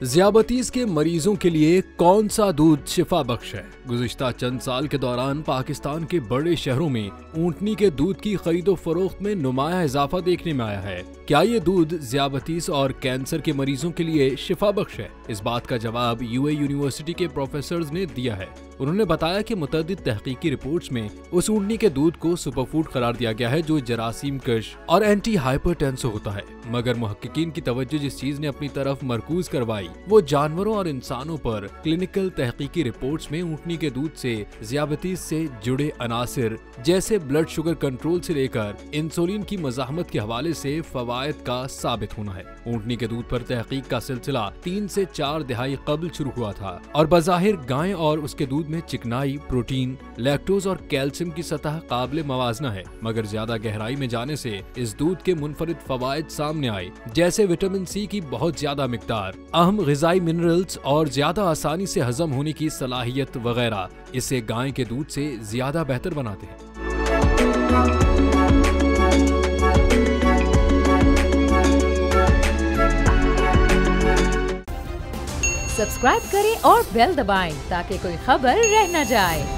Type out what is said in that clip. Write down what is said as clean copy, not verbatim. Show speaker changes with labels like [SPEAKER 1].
[SPEAKER 1] ज़ियाबतीस के मरीजों के लिए कौन सा दूध शिफा बख्श है? गुज़िश्ता चंद साल के दौरान पाकिस्तान के बड़े शहरों में ऊंटनी के दूध की खरीदो फरोख्त में नुमाया इजाफा देखने में आया है। क्या ये दूध ज़ियाबतीस और कैंसर के मरीजों के लिए शिफा बख्श है? इस बात का जवाब यूए यूनिवर्सिटी के प्रोफेसर्स ने दिया है। उन्होंने बताया कि मुतअद्दिद तहकीकी रिपोर्ट्स में उस ऊंटनी के दूध को सुपरफूड करार दिया गया है जो जरासीम कश और एंटी हाइपरटेंसिव होता है, मगर मुहक्किकीन की तवज्जो जिस चीज ने अपनी तरफ मरकूज करवाई वो जानवरों और इंसानों पर क्लिनिकल तहकीकी रिपोर्ट्स में ऊंटनी के दूध से ज़ियाबतीस से जुड़े अनासिर जैसे ब्लड शुगर कंट्रोल से लेकर इंसुलिन की मज़ाहमत के हवाले से फवायद का साबित होना है। ऊंटनी के दूध पर तहकीक का सिलसिला 3 से 4 दहाई कबल शुरू हुआ था और बज़ाहिर गाय और उसके दूध में चिकनाई, प्रोटीन, लैक्टोज और कैल्शियम की सतह काबिल मवाजना है, मगर ज्यादा गहराई में जाने से इस दूध के मुनफरिद फवायद सामने आए, जैसे विटामिन सी की बहुत ज्यादा मिकदार, अहम ग़िज़ाई मिनरल्स और ज्यादा आसानी से हजम होने की सलाहियत वगैरह इसे गाय के दूध से ज्यादा बेहतर बनाते हैं।
[SPEAKER 2] सब्सक्राइब करें और बेल दबाएं ताकि कोई खबर रह न जाए।